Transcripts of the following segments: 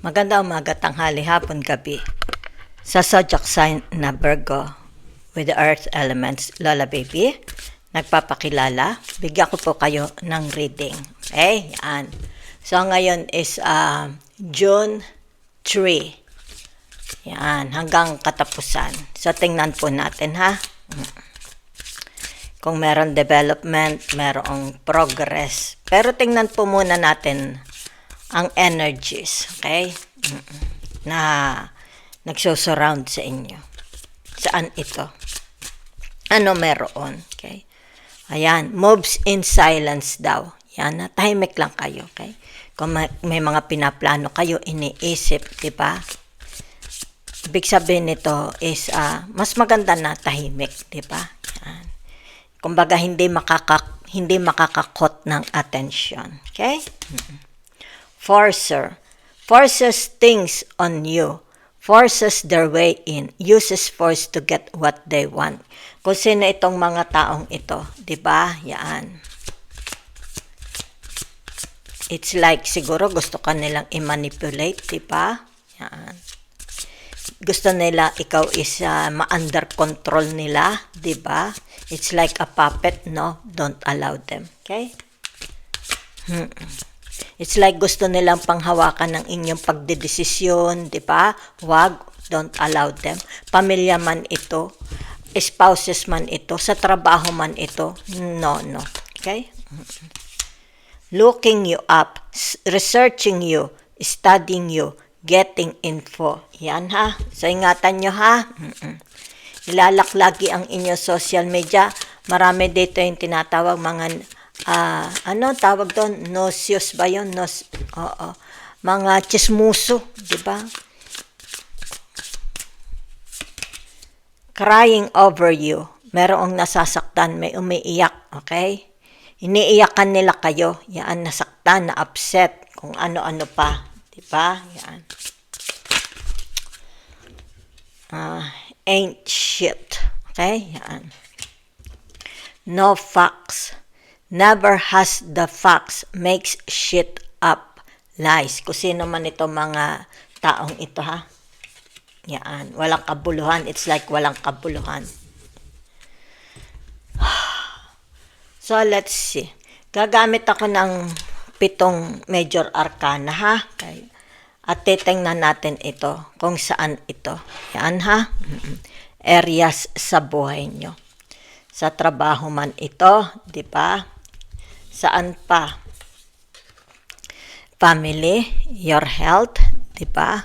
Maganda umaga, tanghali, hapon, gabi. Sa zodiac sign na Virgo with the earth elements, Lola Baby, nagpapakilala. Bigyan ko po kayo ng reading. Okay? Yan. So, ngayon is June 3. Yan. Hanggang katapusan. So, tingnan po natin, ha? Kung meron development, merong progress. Pero tingnan po muna natin ang energies, okay? Na nagsusurround sa inyo. Saan ito? Ano meron? Okay? Ayan, moves in silence daw. Yan, tahimik lang kayo, okay? Kung may mga pinaplano kayo, iniisip, di ba? Ibig sabihin nito is mas maganda na tahimik, di ba? Yan. Kumbaga hindi makakakot ng attention, okay? Forcer. Forces things on you. Forces their way in. Uses force to get what they want. Kung sino itong mga taong ito, di ba? Yan. It's like siguro gusto ka nilang i-manipulate, di ba? Yan. Gusto nila ikaw is ma-under control nila, di ba? It's like a puppet, no? Don't allow them, okay? It's like gusto nilang panghawakan ng inyong pagdedesisyon, di ba? Wag, don't allow them. Pamilya man ito, spouses man ito, sa trabaho man ito, no. Okay? Looking you up, researching you, studying you, getting info. Yan ha. So ingatan nyo ha. Ilalak lagi ang inyong social media. Marami dito yung tinatawag mga ano tawag doon? Nocios ba yun? Oo. Mga chismuso, di ba? Crying over you. Merong nasasaktan, may umiiyak, okay? Iniiyakan nila kayo. Yan, nasaktan, na upset, kung ano-ano pa. Di ba? Yan. Ain't shit. Okay? Yan. No facts. Never has the facts, makes shit up, lies. Kung sino man ito mga taong ito ha. Yan, walang kabuluhan. It's like walang kabuluhan. So, let's see. Gagamit ako ng 7 major arcana ha. Okay. At titingnan natin ito, kung saan ito. Yan ha. Areas sa buhay nyo. Sa trabaho man ito, di ba? Saan pa? Family, your health, di ba?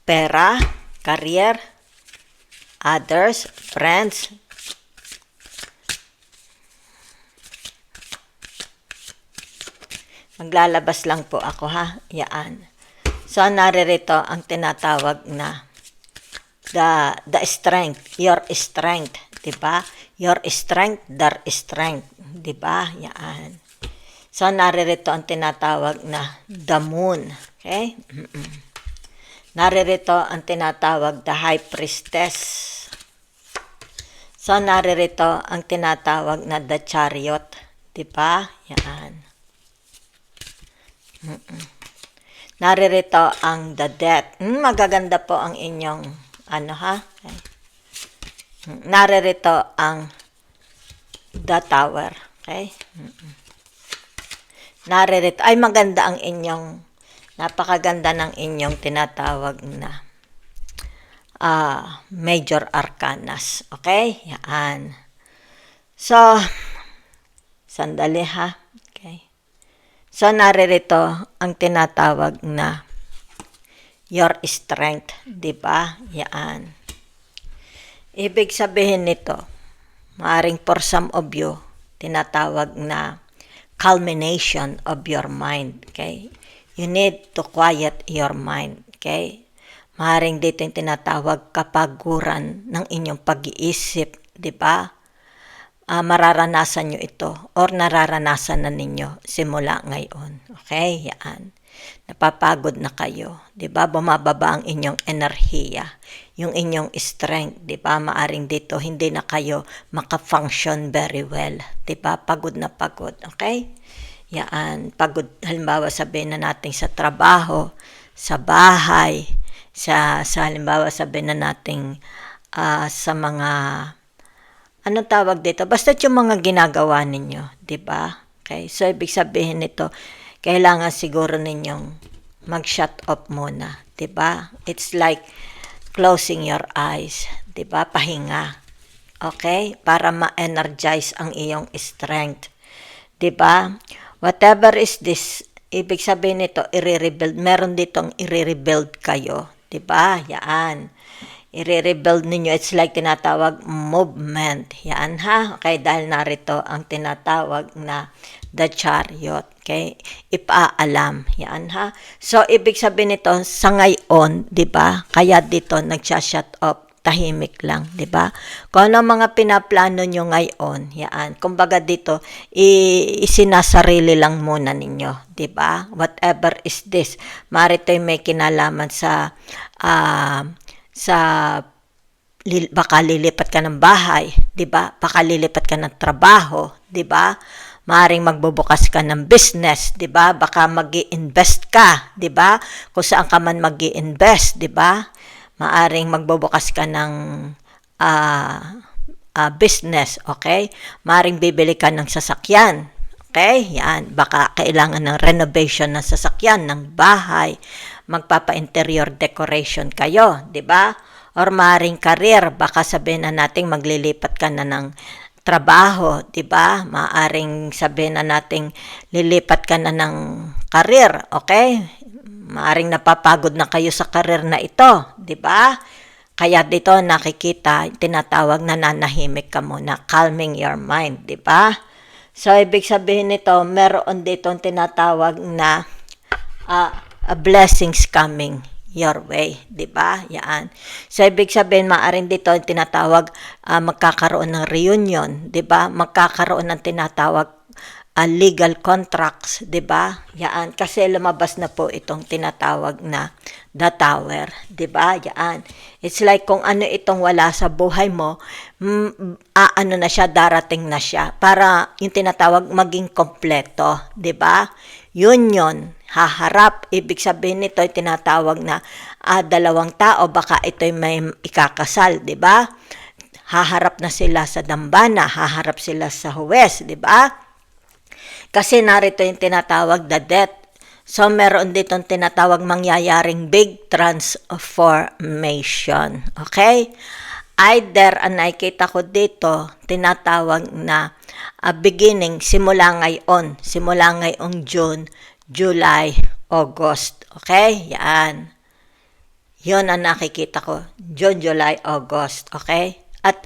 Pera, career, others, friends. Maglalabas lang po ako ha. Yan. So, naririto ang tinatawag na the strength, your strength, di ba? Your strength, their strength. Diba? Yan. So, naririto ang tinatawag na the moon. Okay? Naririto ang tinatawag the high priestess. So, naririto ang tinatawag na the chariot. Diba? Yan. Naririto ang the death. Magaganda po ang inyong ano ha? Okay. Naririto ang the tower. Okay? Naririto. Ay, maganda ang inyong, napakaganda ng inyong tinatawag na major arcanas. Okay? Yan. So, sandali ha. Okay. So, naririto ang tinatawag na your strength. Diba? Yan. Ibig sabihin nito, maaring for some of you, tinatawag na culmination of your mind, okay? You need to quiet your mind, okay? Maaring dito yung tinatawag kapaguran ng inyong pag-iisip, di ba? Mararanasan nyo ito or nararanasan na ninyo simula ngayon, okay? Yan. Napapagod na kayo, di ba? Bumababa ang inyong enerhiya, yung inyong strength, di ba? Maaring dito hindi na kayo maka-function very well, di ba? Pagod na pagod, okay? Yan, pagod, halimbawa sabihin na natin sa trabaho, sa bahay, sa halimbawa sabihin na natin sa mga, anong tawag dito? Basta yung mga ginagawa ninyo, di ba? Okay, so ibig sabihin nito, kailangan siguro ninyong mag-shut off muna, di ba? It's like closing your eyes, di ba? Pahinga. Okay? Para ma-energize ang iyong strength. Di ba? Whatever is this, ibig sabihin nito, i-rebuild. Meron ditong i-rebuild kayo. Di ba? Yan. I-rebuild ninyo. It's like tinatawag movement. Yan ha. Okay? Dahil narito ang tinatawag na the chariot. Okay? Ipaalam. Yan ha. So, ibig sabihin nito, sa ngayon, di ba? Kaya dito, nagsha-shut off. Tahimik lang, di ba? Kung ano mga pinaplano nyo ngayon, yan. Kumbaga dito, isinasarili lang muna ninyo, di ba? Whatever is this. Marito may kinalaman sa baka lilipat ka ng bahay, di ba? Baka lilipat ka ng trabaho, di ba? Maaring magbubukas ka ng business, di ba? Baka mag-i-invest ka, di ba? Kung saan ka man mag-i-invest, di ba? Maaring magbubukas ka ng business, okay? Maaring bibili ka ng sasakyan, okay? Yan, baka kailangan ng renovation ng sasakyan, ng bahay, magpapa-interior decoration kayo, di ba? Or maaring career, baka sabihin na natin maglilipat ka na ng trabaho, di ba? Maaring sabihin na natin lilipat ka na ng career, okay? Maaring napapagod na kayo sa career na ito, di ba? Kaya dito nakikita, tinatawag na nanahimik ka muna, calming your mind, di ba? So, ibig sabihin nito, meron dito tinatawag na blessings coming your way, di ba? Yan. So, ibig sabihin, maaring dito tinatawag, magkakaroon ng reunion, di ba? Magkakaroon ng tinatawag legal contracts, 'di ba? Yan kasi lumabas na po itong tinatawag na the tower, 'di ba? Yan. It's like kung ano itong wala sa buhay mo, ano na siya, darating na siya para yung tinatawag maging kompleto, 'di ba? Union, haharap, ibig sabihin nito ay tinatawag na dalawang tao, baka ito'y may ikakasal, 'di ba? Haharap na sila sa dambana, haharap sila sa huwes, 'di ba? Kasi narito yung tinatawag the death. So, meron ditong tinatawag mangyayaring big transformation. Okay? Either, nakikita ko dito, tinatawag na beginning, simula ngayong June, July, August. Okay? Yan. Yun ang nakikita ko. June, July, August. Okay? At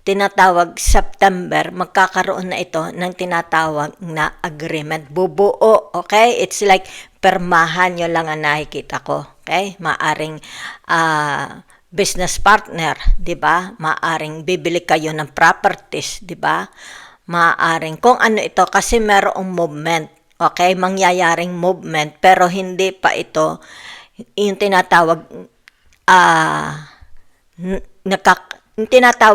tinatawag September, magkakaroon na ito ng tinatawag na agreement. Bubuo, okay? It's like permahan, yun lang ang nakikita ko. Okay? Maaring business partner, di ba? Maaring bibili kayo ng properties, di ba? Maaring kung ano ito, kasi merong movement. Okay? Mangyayaring movement, pero hindi pa ito yung tinatawag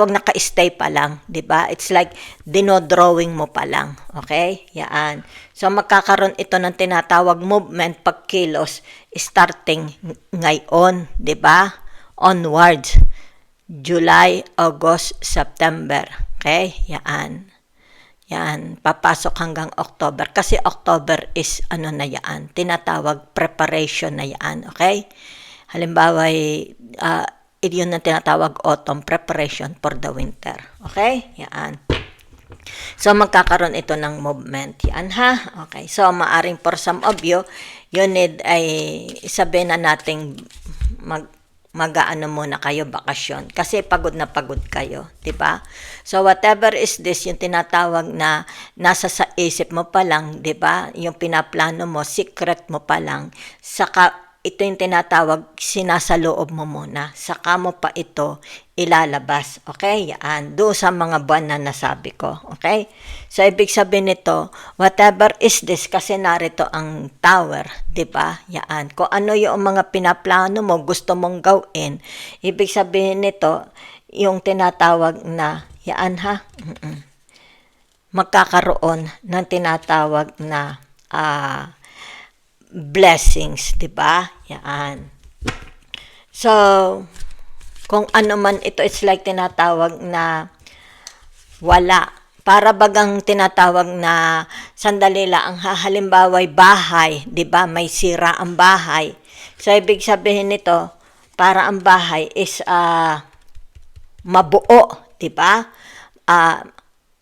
naka-stay pa lang, 'di ba? It's like dinodrawing mo pa lang, okay? Yan. So magkakaroon ito ng tinatawag movement pagkilos starting ngayon, 'di ba? Onwards. July, August, September. Okay? Yan. Yan, papasok hanggang October. Kasi October is na yan, tinatawag preparation na yan, okay? Halimbawa, yun na tinatawag autumn preparation for the winter. Okay? Yan. So, magkakaroon ito ng movement. Yan ha? Okay. So, maaring for some of you, you need sabihin na nating mag-aano muna kayo, bakasyon. Kasi pagod na pagod kayo. Diba? So, whatever is this, yung tinatawag na nasa sa isip mo pa lang, diba? Yung pinaplano mo, secret mo pa lang, saka ito yung tinatawag, sinasaloob mo muna. Saka mo pa ito ilalabas. Okay? Yan. Doon sa mga buwan na nasabi ko. Okay? So, ibig sabihin nito, whatever is this, kasi narito ang tower. Diba? Yan. Kung ano yung mga pinaplano mo, gusto mong gawin, ibig sabihin nito, yung tinatawag na, yan ha, magkakaroon ng tinatawag na blessings, di ba? Yan. So, kung ano man ito, it's like tinatawag na wala. Para bagang tinatawag na sandali lang, halimbawa'y bahay, di ba? May sira ang bahay. So, ibig sabihin nito, para ang bahay is mabuo, di ba?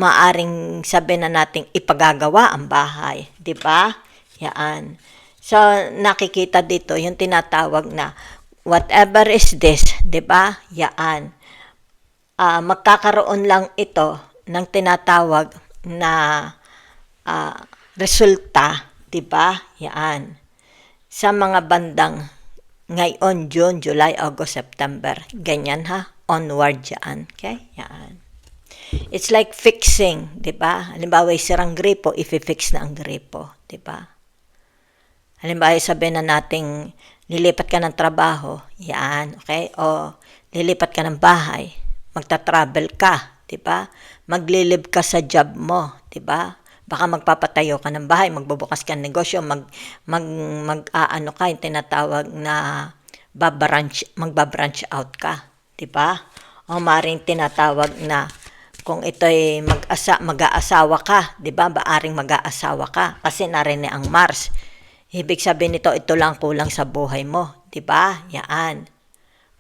Maaring sabihin na nating ipagagawa ang bahay, di ba? Yan. So, nakikita dito yung tinatawag na whatever is this, di ba? Yan. Magkakaroon lang ito ng tinatawag na resulta, di ba? Yan. Sa mga bandang ngayon, June, July, August, September. Ganyan ha. Onward yan. Okay? Yan. It's like fixing, di ba? Halimbawa, sirang gripo, i-fix na ang gripo, di ba? Halimbawa, sabihin na nating lilipat ka ng trabaho, yan, okay? O lilipat ka ng bahay, magta-travel ka, di ba? Maglilib ka sa job mo, di ba? Baka magpapatayo ka ng bahay, magbubukas ka ng negosyo, mag-aano ka, yung tinatawag na magbabranch out ka, di ba? O maring tinatawag na kung ito'y mag-aasawa ka, di ba? Maaring mag-aasawa ka kasi narinig ang Mars. Ibig sabihin nito, ito lang kulang sa buhay mo, di ba? Yan.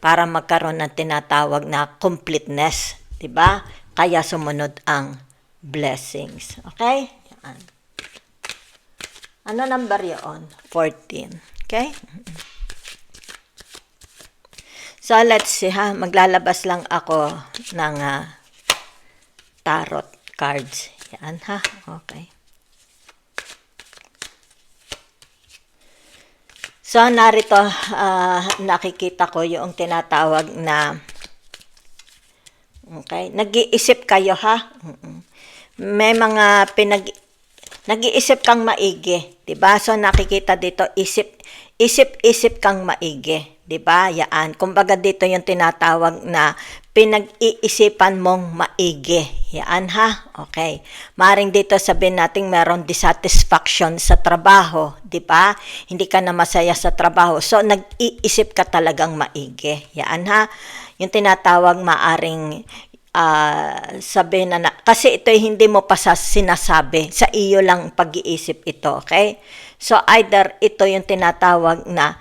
Para magkaroon ng tinatawag na completeness, di ba? Kaya sumunod ang blessings. Okay? Yan. Ano number yun? 14. Okay? So, let's see ha. Maglalabas lang ako ng tarot cards. Yan ha. Okay. So, narito, nakikita ko yung tinatawag na, okay, nag-iisip kayo ha. May mga nag-iisip kang maigi, diba? So, nakikita dito, isip kang maigi, diba? Yan. Kumbaga dito yung tinatawag na pinag-iisipan mong maigi. Yan ha. Okay. Maring dito sabihin natin meron dissatisfaction sa trabaho, di ba? Hindi ka na masaya sa trabaho. So, nag-iisip ka talagang maigi. Yan ha. Yung tinatawag maaring sabihin na, kasi ito hindi mo pa sinasabi. Sa iyo lang pag-iisip ito, okay? So, either ito yung tinatawag na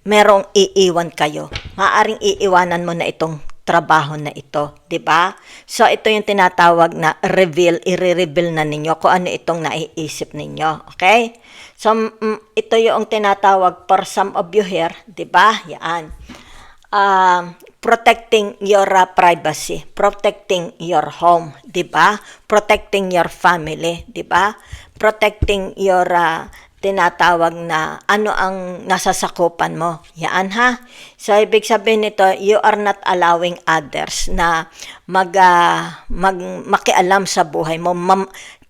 merong iiwan kayo. Maaring iiwanan mo na itong trabaho na ito, 'di ba? So ito yung tinatawag na i-reveal na ninyo kung ano itong naiisip ninyo, okay? So ito yung tinatawag for some of you here, 'di ba? Yan. Protecting your privacy, protecting your home, 'di ba? Protecting your family, 'di ba? Protecting your tinatawag na ano ang nasasakupan mo. Yan ha. So, ibig sabihin nito, you are not allowing others na makialam sa buhay mo,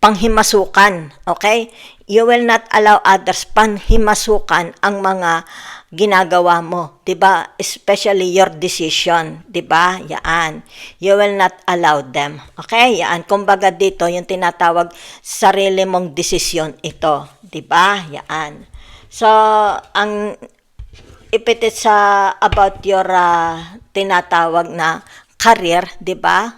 panghimasukan. Okay? You will not allow others panghimasukan ang mga ginagawa mo, 'di ba? Especially your decision, 'di ba? Yan. You will not allow them. Okay? Yan. Kumbaga dito yung tinatawag sarili mong desisyon ito, 'di ba? Yan. So, ang ipitit sa about your tinatawag na career, 'di ba?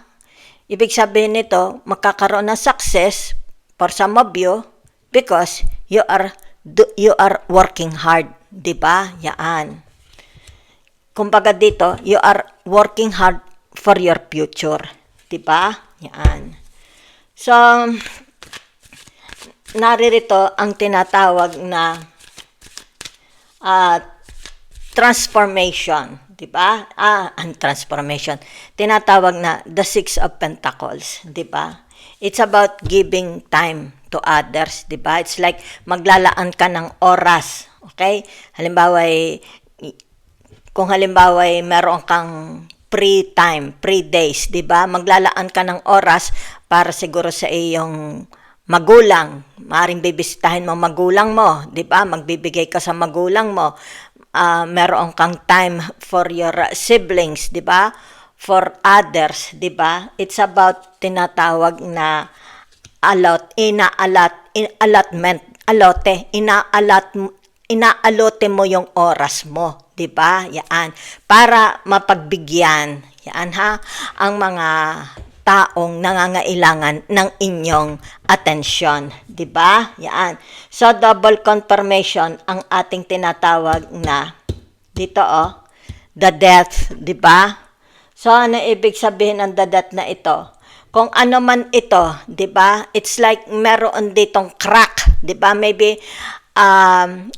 Ibig sabihin nito, magkakaroon ng success for some of you because you are working hard. Diba? Yan. Kumbaga dito, you are working hard for your future. Diba? Yan. So, naririto ang tinatawag na transformation. Diba? Ang transformation. Tinatawag na the Six of Pentacles. Diba? It's about giving time to others. Diba? It's like maglalaan ka ng oras. Okay? Halimbawa, kung halimbawa meron kang free time, free days, di ba? Maglalaan ka ng oras para siguro sa iyong magulang. Maaring bibisitahin mo magulang mo, di ba? Magbibigay ka sa magulang mo. Meron kang time for your siblings, di ba? For others, di ba? It's about tinatawag na allotment alote, inaalote mo yung oras mo, 'di ba? Yan, para mapagbigyan, yan ha, ang mga taong nangangailangan ng inyong atensyon, 'di ba? Yan. So double confirmation ang ating tinatawag na dito the death, 'di ba? So ano ibig sabihin ng the death na ito? Kung ano man ito, 'di ba? It's like meron ditong crack, 'di ba? Maybe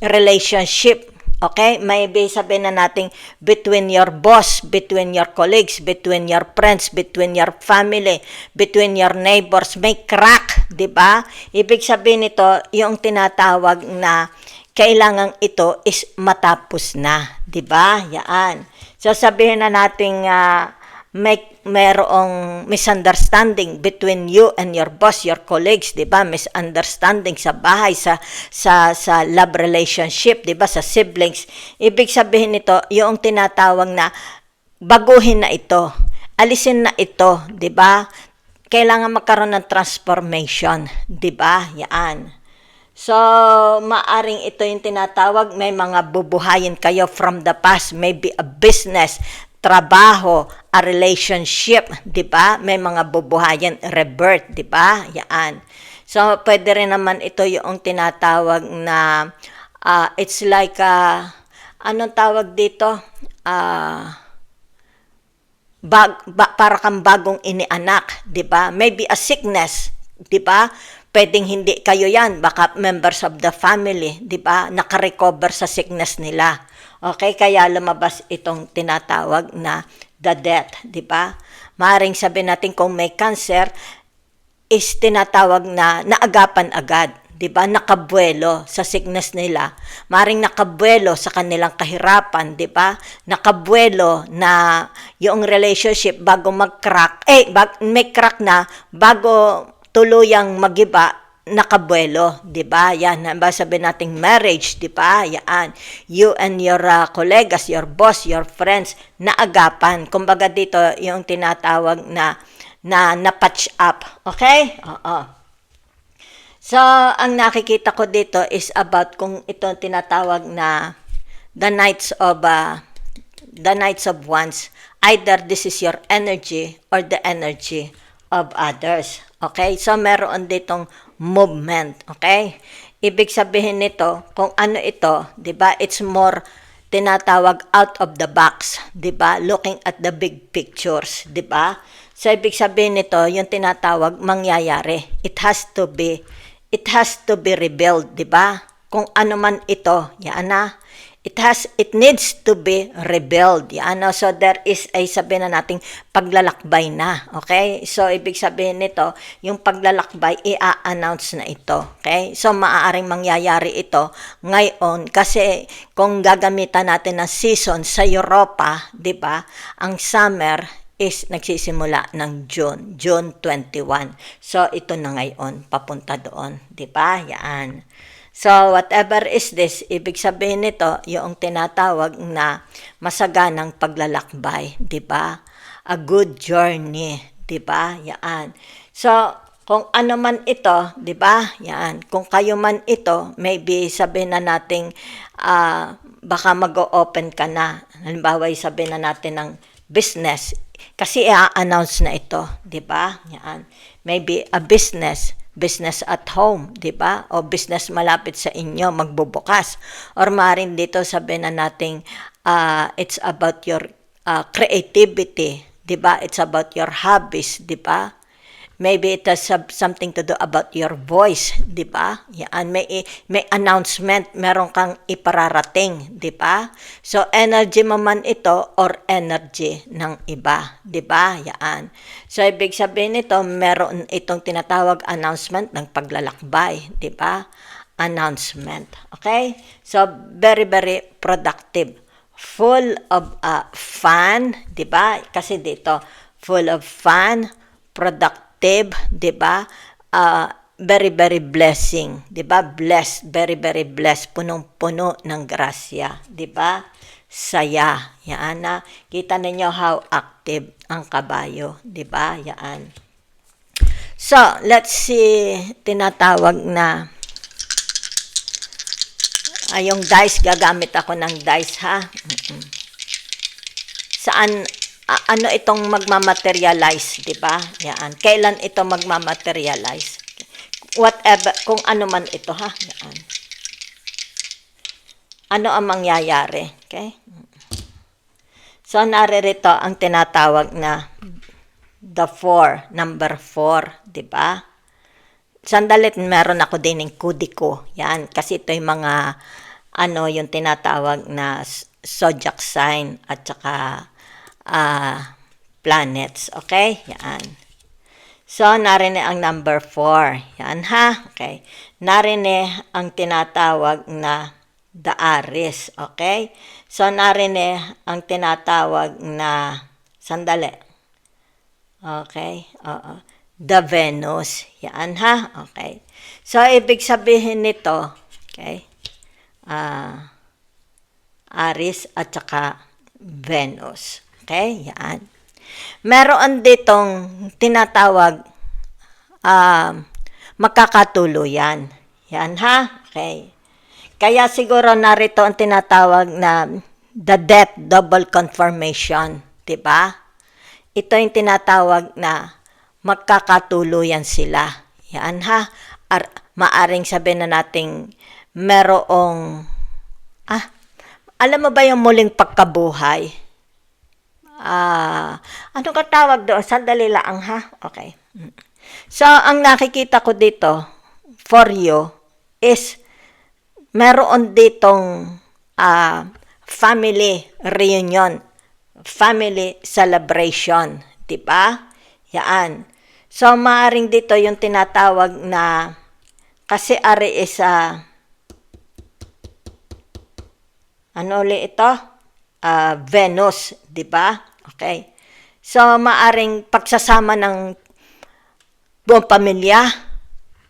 relationship. Okay? Maybe sabihin na natin between your boss, between your colleagues, between your friends, between your family, between your neighbors, may crack, 'di ba? Ibig sabihin nito, yung tinatawag na kailangan ito is matapos na, 'di ba? Yan. So sabihin na nating merong misunderstanding between you and your boss, your colleagues, 'di ba? Misunderstanding sa bahay, sa love relationship, 'di ba? Sa siblings. Ibig sabihin nito, yung tinatawag na baguhin na ito. Alisin na ito, 'di ba? Kailangan magkaroon ng transformation, 'di ba? Yan. So, maaring ito yung tinatawag, may mga bubuhayin kayo from the past, maybe a business, trabaho, a relationship, 'di ba? May mga bubuhayan, rebirth, 'di ba? Yan. So, pwede rin naman ito yung tinatawag na it's like anong tawag dito? Para kang bagong inianak, 'di ba? Maybe a sickness, 'di ba? Pwedeng hindi kayo yan, baka members of the family, 'di ba? Naka-recover sa sickness nila. Okay, kaya lumabas itong tinatawag na the death, 'di ba? Maaring sabihin natin kung may cancer is tinatawag na naagapan agad, 'di ba? Nakabuelo sa sickness nila. Maaring nakabuelo sa kanilang kahirapan, 'di ba? Nakabuelo na yung relationship bago mag-crack, may crack na bago tuluyang magiba, nakabuelo, 'di ba? Yan, ba sabihin nating marriage, 'di ba? Yan. You and your colleagues, your boss, your friends naagapan. Kumbaga dito yung tinatawag na patch up. Okay? Oo. So, ang nakikita ko dito is about kung ito tinatawag na the Knights of Wands. Either this is your energy or the energy of others. Okay? So, meron ditong movement. Okay? Ibig sabihin nito, kung ano ito, 'di ba? It's more tinatawag out of the box, 'di ba? Looking at the big pictures, 'di ba? So, ibig sabihin nito, yung tinatawag mangyayari. It has to be rebuilt, 'di ba? Kung ano man ito, yan na. It needs to be rebuilt. Yan, so there is sabihin na nating paglalakbay na. Okay? So, ibig sabihin nito, yung paglalakbay, i-announce na ito. Okay? So, maaaring mangyayari ito ngayon kasi kung gagamitan natin ng season sa Europa, di ba, ang summer is nagsisimula ng June 21. So, ito na ngayon, papunta doon. Di ba? Yan. So, whatever is this, ibig sabihin nito, yung tinatawag na masaganang paglalakbay, 'di ba? A good journey, 'di ba? Yan. So, kung ano man ito, 'di ba? Yan. Kung kayo man ito, maybe sabihin na nating baka mag-o-open ka na. Halimbawa, sabihin na natin ng business kasi i-announce na ito, 'di ba? Yan. Maybe a business at home, 'di ba? O business malapit sa inyo magbubukas. Or maaaring dito sabihin na nating it's about your creativity, 'di ba? It's about your hobbies, 'di ba? Maybe it has something to do about your voice, 'di ba? Yan, may announcement, meron kang ipararating, 'di ba? So energy mo man ito or energy ng iba, 'di ba? Yan. So ibig sabihin nito, meron itong tinatawag announcement ng paglalakbay, 'di ba? Announcement. Okay? So very very productive. Full of fun, 'di ba? Kasi dito full of fun, productive, 'di ba? Very very blessing, 'di ba? Blessed, very very blessed, punong-puno ng grasya, 'di ba? Saya. Yan na. Kita ninyo how active ang kabayo, 'di ba? Yan. So, let's see tinatawag na Yung dice, gagamit ako ng dice, ha? Saan, ano itong magmamaterialize, di ba? Yan. Kailan ito magmamaterialize? Whatever, kung ano man ito, ha? Yan. Ano ang mangyayari? Okay? So, naririto ang tinatawag na the 4, number 4, di ba? Sandalit, meron ako din ng kudiko. Yan, kasi ito yung mga, yung tinatawag na zodiac sign at saka planets. Okay? Yan. So, narinig ang number 4. Yan, ha? Okay. Narinig ang tinatawag na the Aries. Okay? So, narinig ang tinatawag na, sandali. Okay? Oo. The Venus. Yan, ha? Okay. So, ibig sabihin nito, okay, Aries at saka Venus. Okay? Yan. Meron ditong tinatawag magkakatuluyan. Yan, ha? Okay. Kaya siguro narito ang tinatawag na the death double confirmation. Diba? Ito yung tinatawag na magkakatuluyan sila. Yan, ha? Maaring sabihin na nating merong, alam mo ba yung muling pagkabuhay? Ano ka tawag doon? Sandali lang, ha? Okay. So, ang nakikita ko dito for you is meron ditong family reunion, family celebration, diba? Yan. So, maaring dito yung tinatawag na, kasi ari is, ano ulit ito? Venus, di ba? Okay. So, maaring pagsasama ng buong pamilya,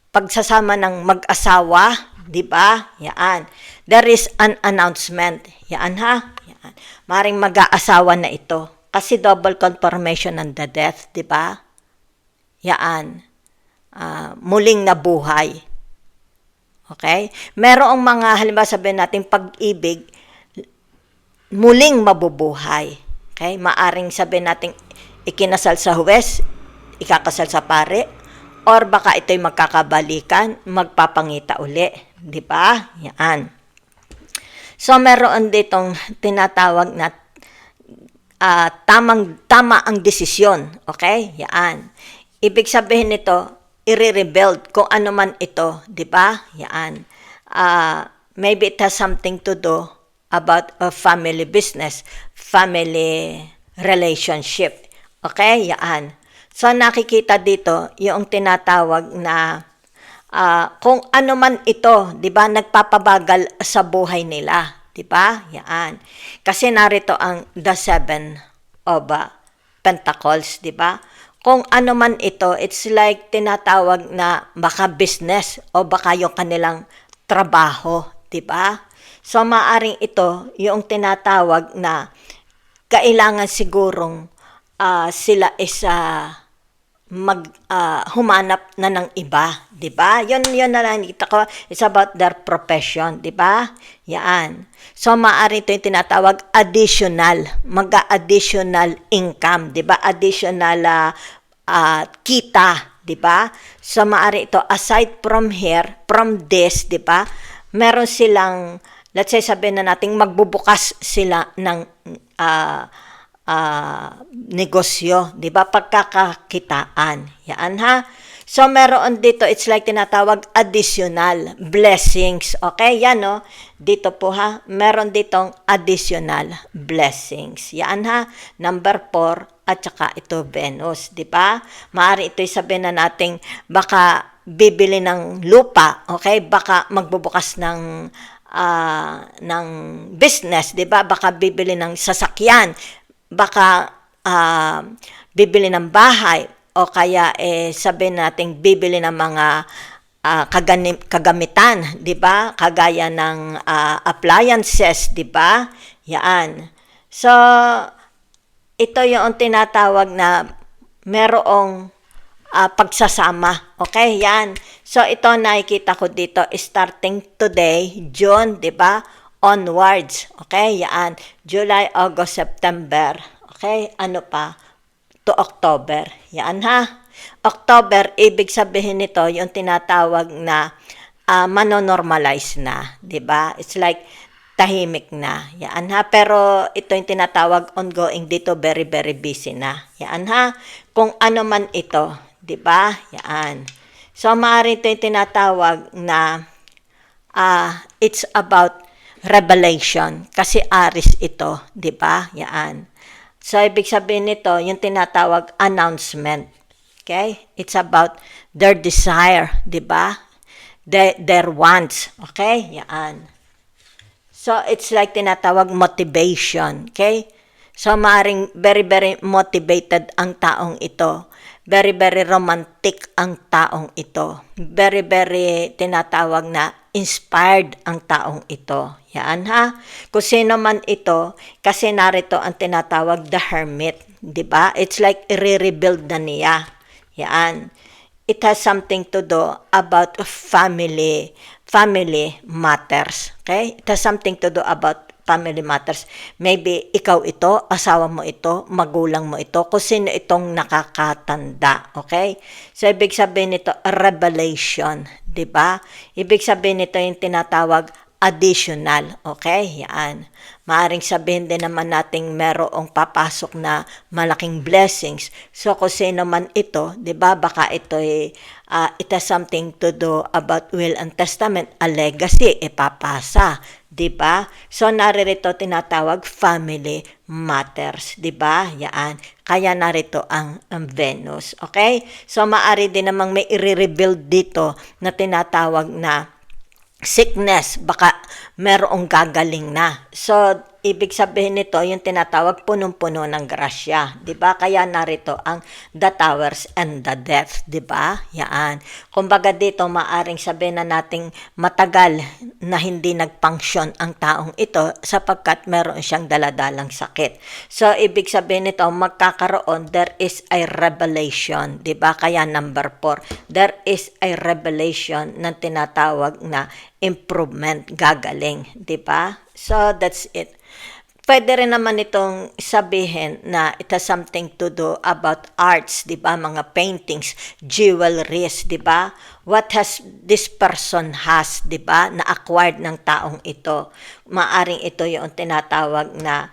pagsasama ng mag-asawa, di ba? Yan. There is an announcement. Yan, ha? Yan. Maaring mag-aasawa na ito. Kasi double confirmation ng the death, di ba? Yan. Muling nabuhay. Okay? Merong mga, halimbawa sabihin natin, pag-ibig, muling mabubuhay. Okay? Maaring sabihin natin, ikinasal sa huwes, ikakasal sa pare, or baka ito'y magkakabalikan, magpapangita uli. Di ba? Yan. So, meron ditong tinatawag na tama ang desisyon. Okay? Yan. Ibig sabihin nito, i-rebuild kung ano man ito, di ba? Yan. Maybe it has something to do about a family business, family relationship. Okay? Yan. So, nakikita dito yung tinatawag na kung ano man ito, di ba, nagpapabagal sa buhay nila. Di ba? Yan. Kasi narito ang the 7 of Pentacles, di ba? Kung ano man ito, it's like tinatawag na baka business o baka yung kanilang trabaho, di ba? So, maaring ito yung tinatawag na kailangan sigurong sila is humanap na ng iba, di ba? Yun na lang nakita ko, it's about their profession, di ba? Yan. So, maaari ito yung tinatawag additional, mag-additional income, di ba? Additional kita, di ba? So, maaari ito, aside from here, from this, di ba? Meron silang, let's say, sabihin na natin, magbubukas sila ng negosyo, di ba? Pagkakakitaan. Yan, ha? So, meron dito, it's like tinatawag additional blessings. Okay? Yan, no? Dito po, ha? Meron ditong additional blessings. Yan, ha? Number 4, at saka ito, Venus. Di ba? Maaari ito'y sabihin na natin, baka bibili ng lupa. Okay? Baka magbubukas ng business. Di ba? Baka bibili ng sasakyan. Baka bibili ng bahay o kaya sabihin natin bibili ng mga kagamitan, 'di ba? Kagaya ng appliances, 'di ba? Yan. So ito yung tinatawag na merong pagsasama. Okay, yan. So, ito nakikita ko dito, starting today, June, di ba? Onwards. Okay, yan. July, August, September. Okay, ano pa? To October. Yan ha. October, ibig sabihin nito, yung tinatawag na manonormalize na. Di ba? It's like, tahimik na. Yan ha. Pero ito yung tinatawag ongoing dito, very, very busy na. Yan ha. Kung ano man ito. Di ba? Yan. So, maaari ito yung tinatawag na it's about revelation. Kasi Aries ito. Di ba? Yan. So, ibig sabihin nito, yung tinatawag announcement. Okay? It's about their desire. Di ba? Their wants. Okay? Yan. So, it's like tinatawag motivation. Okay? So, maaring very, very motivated ang taong ito. Very, very romantic ang taong ito. Very, very tinatawag na inspired ang taong ito. Yan ha. Kung sino man ito, kasi narito ang tinatawag the hermit. Diba? It's like i-rebuild na niya. Yan. It has something to do about family matters. Okay? It has something to do about family matters. Maybe ikaw ito, asawa mo ito, magulang mo ito, kung sino itong nakakatanda. Okay? So, ibig sabihin nito, revelation. Diba? Ibig sabihin nito yung tinatawag additional. Okay? Yan. Maaring sabihin din naman nating merong papasok na malaking blessings. So, kung sino man ito, di ba, baka ito it has something to do about will and testament, a legacy, ipapasa. Di ba? So, naririto tinatawag family matters. Di ba? Yan. Kaya narito ang Venus. Okay? So, maari din namang may i-rebuild dito na tinatawag na sickness, baka merong gagaling na. So, ibig sabihin nito, yung tinatawag punong-puno ng grasya. Diba? Kaya narito ang the towers and the death. Diba? Yan. Kumbaga dito, maaring sabihin na nating matagal na hindi nagpunction ang taong ito sapagkat meron siyang daladalang sakit. So, ibig sabihin nito, magkakaroon, there is a revelation. Diba? Kaya number 4, there is a revelation na tinatawag na improvement, gagaling, di ba? So, that's it. Pwede rin naman itong sabihin na it has something to do about arts, di ba? Mga paintings, jewelries, di ba? What has this person has, di ba? Na-acquired ng taong ito. Maaring ito yung tinatawag na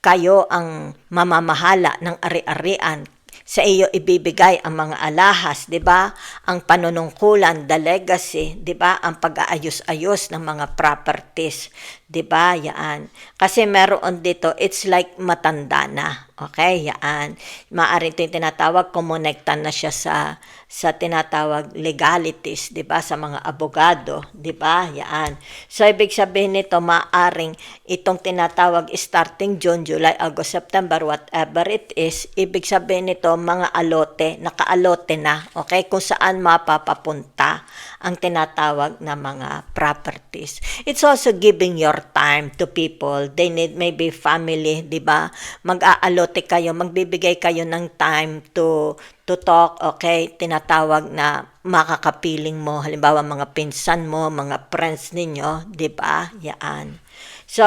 kayo ang mamamahala ng ari-arian. Sa iyo ibibigay ang mga alahas, 'di ba? Ang panunungkulan, the legacy, 'di ba? Ang pag-aayos-ayos ng mga properties, 'di ba? Yan. Kasi meron dito, it's like matanda na. Okay? Yan. Maaari ito yung tinatawag, kumonektan na siya sa tinatawag legalities, 'di ba? Sa mga abogado, 'di ba? Yan. So ibig sabihin nito, maaring itong tinatawag starting June, July, August, September, whatever it is, ibig sabihin nito mga alote, nakaalote na, okay? Kung saan mapapapunta ang tinatawag na mga properties. It's also giving your time to people. They need maybe family, 'di ba? Mag-aalote kayo, magbibigay kayo ng time to talk, okay? Tinatawag na makakapiling mo, halimbawa mga pinsan mo, mga friends ninyo, 'di ba? Yan. So,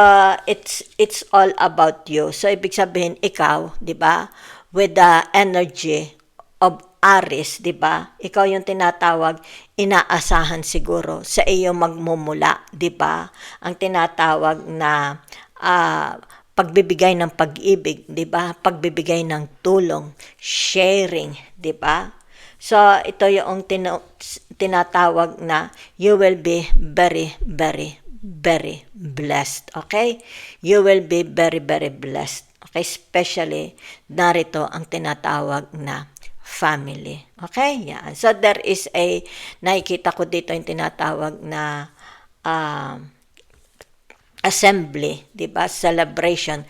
it's all about you. So, ibig sabihin, ikaw, 'di ba? With the energy of Aries, 'di ba? Ikaw yung tinatawag, inaasahan siguro sa iyo magmumula, 'di ba? Ang tinatawag na pagbibigay ng pag-ibig, 'di ba? Pagbibigay ng tulong, sharing, 'di ba? So, ito yung tinatawag na you will be very, very, very blessed. Okay? You will be very, very blessed. Okay? Especially, narito ang tinatawag na family. Okay? Yan. So, there is nakikita ko dito yung tinatawag na assembly, di ba? Celebration.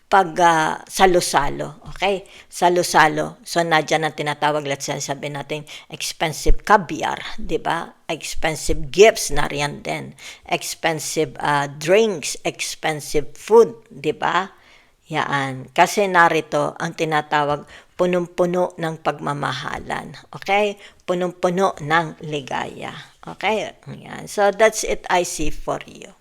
Pag salo-salo, okay? Salo-salo. So, nadyan ang tinatawag, let's say, sabihin natin, expensive caviar, di ba? Expensive gifts, nariyan din. Expensive drinks, expensive food, di ba? Yan. Kasi narito ang tinatawag punong-puno ng pagmamahalan. Okay? Punong-puno ng ligaya. Okay? Yan. So, that's it I see for you.